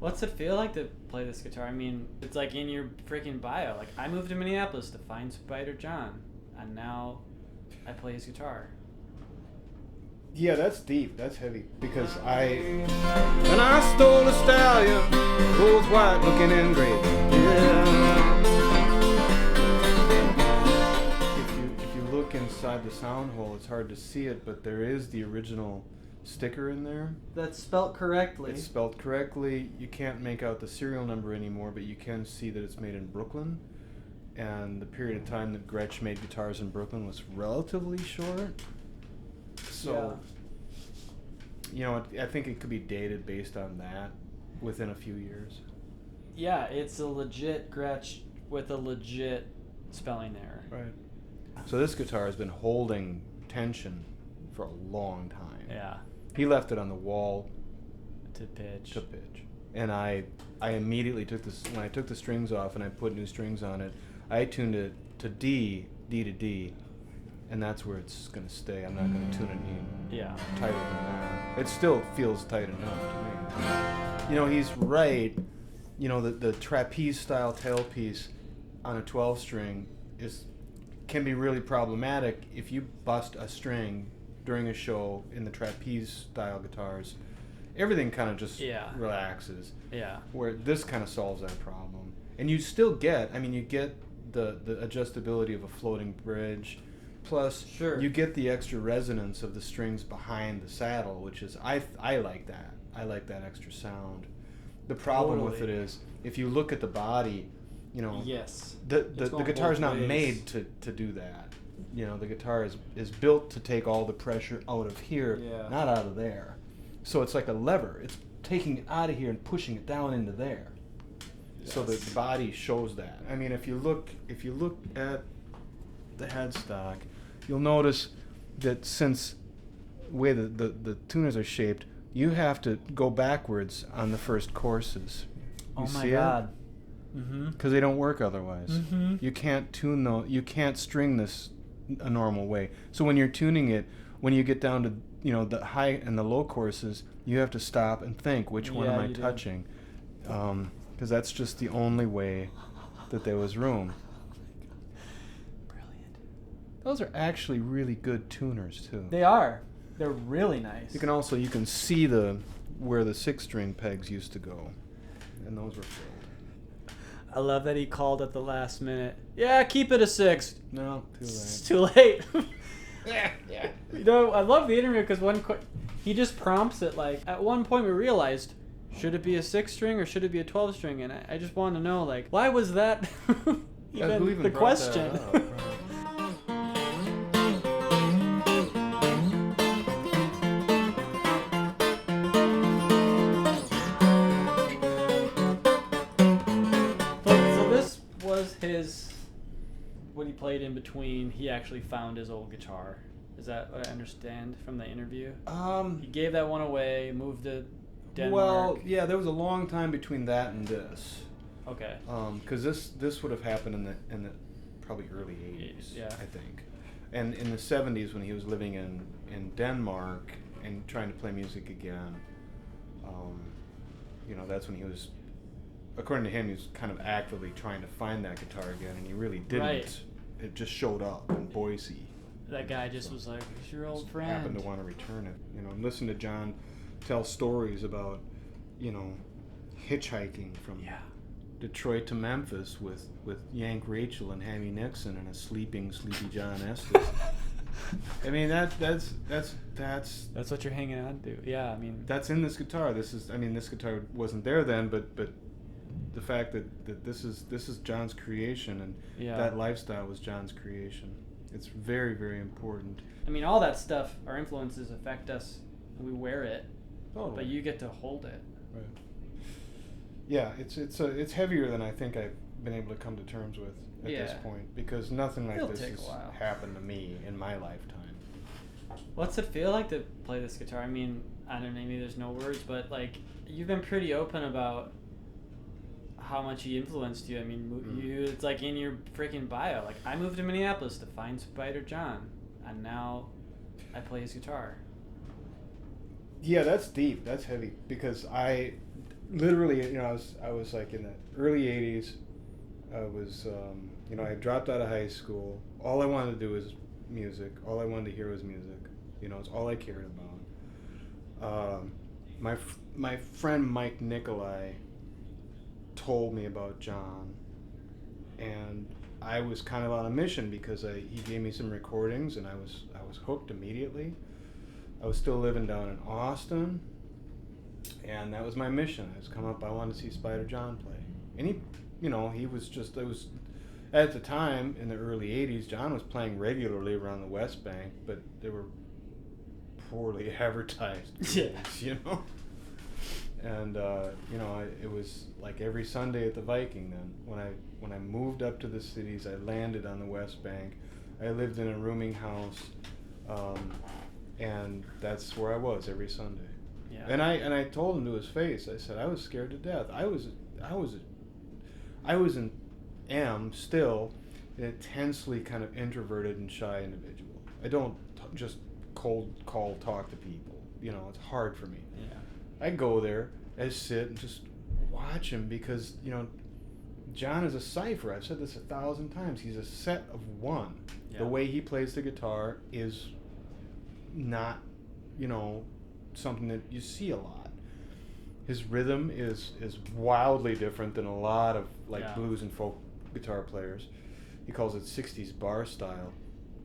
What's it feel like to play this guitar? I mean, it's like in your freaking bio. Like, I moved to Minneapolis to find Spider John, and now I play his guitar. Yeah, that's deep. That's heavy. Because and I stole a stallion, both white looking and gray. Yeah. If you look inside the sound hole, it's hard to see it, but there is the original sticker in there. That's spelt correctly. It's spelled correctly. You can't make out the serial number anymore, but you can see that it's made in Brooklyn. And the period of time that Gretsch made guitars in Brooklyn was relatively short. So, I think it could be dated based on that within a few years. Yeah, it's a legit Gretsch with a legit spelling error. Right. So this guitar has been holding tension for a long time. Yeah. He left it on the wall To pitch. And I immediately took this, when I took the strings off and I put new strings on it, I tuned it to D to D, and that's where it's going to stay. I'm not going to tune it any tighter than that. It still feels tight enough to me. He's right. The trapeze style tailpiece on a 12 string can be really problematic if you bust a string during a show in the trapeze style guitars. Everything kind of just relaxes. Yeah. Where this kind of solves that problem. And you still get, you get the adjustability of a floating bridge. Plus, you get the extra resonance of the strings behind the saddle, which is, I like that. I like that extra sound. The problem with it is, if you look at the body, the guitar's not made to do that. The guitar is built to take all the pressure out of here, not out of there. So it's like a lever. It's taking it out of here and pushing it down into there. Yes. So the body shows that. If you look at the headstock, you'll notice that since the way the tuners are shaped, you have to go backwards on the first courses. You see God. Because they don't work otherwise. Mm-hmm. You can't you can't string this a normal way. So when you're tuning it, when you get down to the high and the low courses, you have to stop and think, which one am I touching? Because that's just the only way that there was room. Brilliant. Those are actually really good tuners too. They are. They're really nice. You can see where the 6-string pegs used to go, and those were filled. I love that he called at the last minute. Yeah, keep it a 6. No, too late. It's too late. Yeah. I love the interview because he just prompts it. Like, at one point we realized, should it be a 6-string or should it be a 12-string? And I just want to know, like, why was that even the question? That up, right? What he played in between, he actually found his old guitar. Is that what I understand from the interview? He gave that one away, moved to Denmark. Well, yeah, there was a long time between that and this. Okay. Because this would have happened in the probably early 80s, I think. And in the 70s, when he was living in Denmark and trying to play music again, that's when he was, according to him, he was kind of actively trying to find that guitar again, and he really didn't. Right. It just showed up in Boise. That guy just was like, "It's your old friend." Happened to want to return it. And listen to John tell stories about, hitchhiking from Detroit to Memphis with Yank Rachel and Hammy Nixon and a sleepy John Estes. That's what you're hanging on to. Yeah, that's in this guitar. This guitar wasn't there then, but the fact that this is John's creation, and that lifestyle was John's creation. It's very, very important. All that stuff, our influences affect us, and we wear it. Totally. But you get to hold it. Right. Yeah, it's heavier than I think I've been able to come to terms with at this point, because nothing like this has happened to me in my lifetime. What's it feel like to play this guitar? I don't know, maybe there's no words, but like, you've been pretty open about how much he influenced you. It's like in your freaking bio. Like, I moved to Minneapolis to find Spider John, and now I play his guitar. Yeah, that's deep. That's heavy, because literally, I was like in the early '80s. I was, I dropped out of high school. All I wanted to do was music. All I wanted to hear was music. It's all I cared about. My friend Mike Nicolai told me about John, and I was kind of on a mission because he gave me some recordings, and I was hooked immediately. I was still living down in Austin, and that was my mission. I was come up. I wanted to see Spider John play, and he was just. It was at the time in the early '80s. John was playing regularly around the West Bank, but they were poorly advertised. Yeah. And it was like every Sunday at the Viking. Then when I moved up to the cities, I landed on the West Bank. I lived in a rooming house, and that's where I was every Sunday. Yeah. And I told him to his face. I said I was scared to death. Am still an intensely kind of introverted and shy individual. I don't just cold call talk to people. It's hard for me. Yeah. I go there, I sit and just watch him because, John is a cipher. I've said this 1,000 times. He's a set of one. Yeah. The way he plays the guitar is not, something that you see a lot. His rhythm is wildly different than a lot of blues and folk guitar players. He calls it 60s bar style.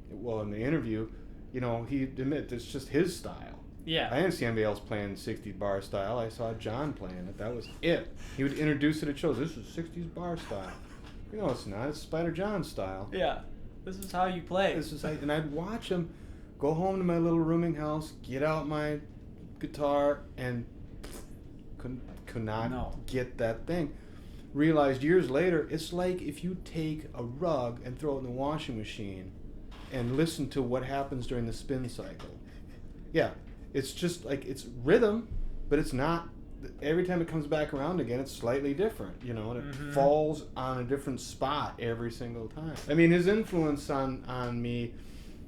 Well, in the interview, he admits it's just his style. Yeah. I didn't see anybody else playing 60s bar style. I saw John playing it. That was it. He would introduce it at shows. This is 60s bar style. It's not. It's Spider John style. Yeah. This is how you play. And I'd watch him go home to my little rooming house, get out my guitar, and could not get that thing. Realized years later, it's like if you take a rug and throw it in the washing machine and listen to what happens during the spin cycle. Yeah. It's just like it's rhythm, but it's not. Every time it comes back around again, it's slightly different, and it falls on a different spot every single time. I mean, his influence on me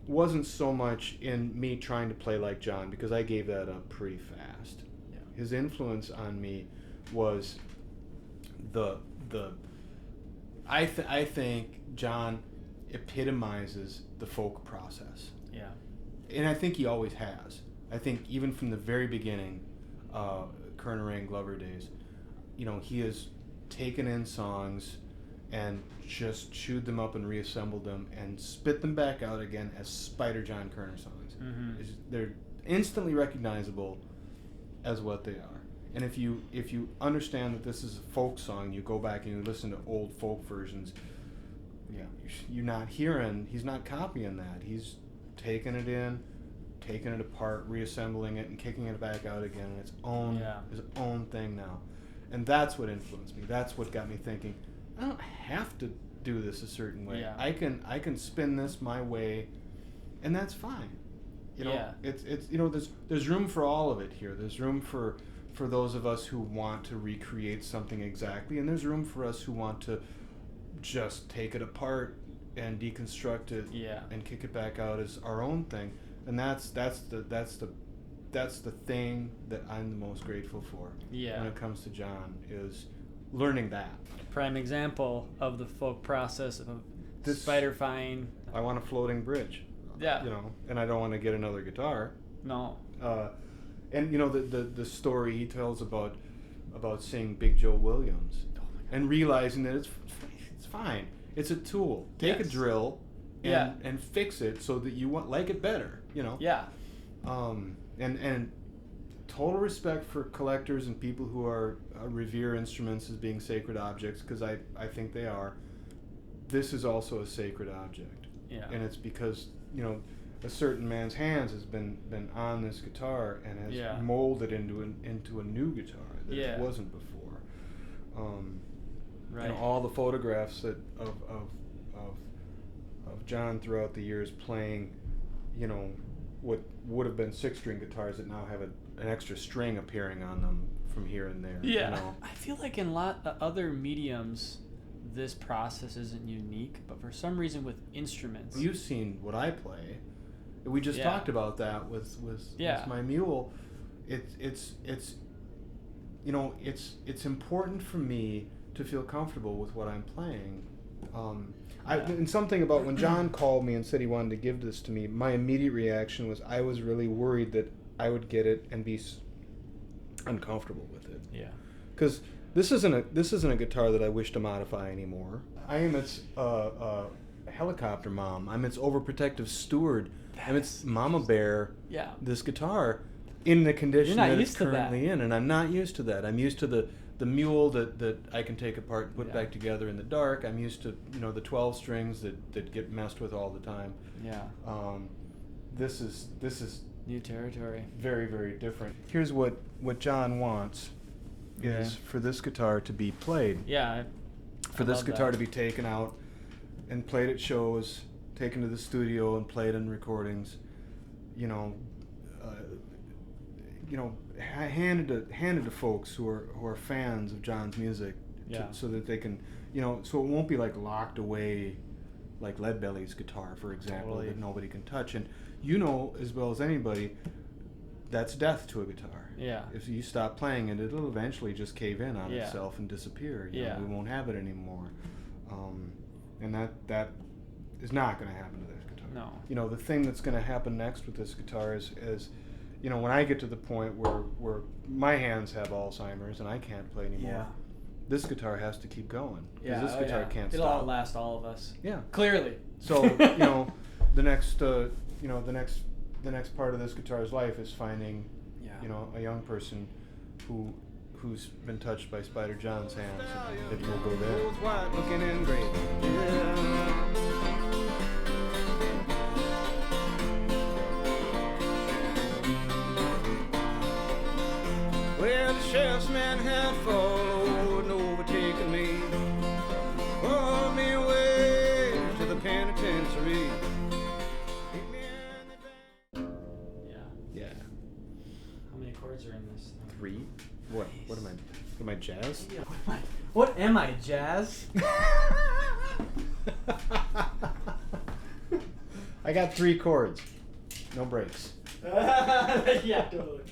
wasn't so much in me trying to play like John, because I gave that up pretty fast. Yeah. His influence on me was I think John epitomizes the folk process. Yeah. And I think he always has. I think even from the very beginning, Kerner and Glover days, he has taken in songs and just chewed them up and reassembled them and spit them back out again as Spider John Kerner songs. Mm-hmm. They're instantly recognizable as what they are. And if you understand that this is a folk song, you go back and you listen to old folk versions, you're not hearing, he's not copying that. He's taking it in, taking it apart, reassembling it, and kicking it back out again in his own thing now. And that's what influenced me. That's what got me thinking, I don't have to do this a certain way. Yeah. I can spin this my way, and that's fine. It's there's room for all of it here. There's room for those of us who want to recreate something exactly, and there's room for us who want to just take it apart and deconstruct it and kick it back out as our own thing. And that's the thing that I'm the most grateful for when it comes to John, is learning that. Prime example of the folk process of spiderifying. I want a floating bridge. Yeah. And I don't want to get another guitar. No. And the story he tells about seeing Big Joe Williams and realizing that it's fine. It's a tool. Take a drill and fix it so that you like it better. Yeah. And total respect for collectors and people who are revere instruments as being sacred objects, because I think they are. This is also a sacred object. Yeah. And it's because a certain man's hands has been on this guitar and has molded into a new guitar that it wasn't before. Right. And all the photographs of John throughout the years playing, what would have been 6-string guitars that now have an extra string appearing on them from here and there. Yeah. I feel like in a lot of other mediums, this process isn't unique, but for some reason with instruments. You've seen what I play. We just talked about that with my mule. It's it's important for me to feel comfortable with what I'm playing. And something about when John called me and said he wanted to give this to me, my immediate reaction was I was really worried that I would get it and be uncomfortable with it. Yeah. Because this isn't a guitar that I wish to modify anymore. I am its helicopter mom. I'm its overprotective steward. I'm its mama bear. Yeah. This guitar, in the condition that it's currently that. in, and I'm not used to that. I'm used to the mule that I can take apart and put back together in the dark. I'm used to the 12 strings that get messed with all the time. Yeah. This is new territory. Very, very different. Here's what John wants is for this guitar to be played. Yeah. For this guitar to be taken out and played at shows, taken to the studio and played in recordings. Handed to folks who are fans of John's music, so that they can, so it won't be like locked away, like Leadbelly's guitar, for example, that nobody can touch. And as well as anybody, that's death to a guitar. Yeah. If you stop playing it, it'll eventually just cave in on itself and disappear. We won't have it anymore. And that is not going to happen to this guitar. No. The thing that's going to happen next with this guitar is when I get to the point where my hands have Alzheimer's and I can't play anymore, this guitar has to keep going. Because this guitar can't It'll stop. It'll outlast all of us. Yeah. Clearly. So, the next part of this guitar's life is finding, a young person who's been touched by Spider John's hands. If you'll go there. Looking in great. Well, the sheriff's man had followed and overtaken me, pulled me away to the penitentiary. Yeah. How many chords are in this? 3? What? Nice. What am I jazz? What am I, jazz? I got 3 chords. No breaks. Yeah, totally.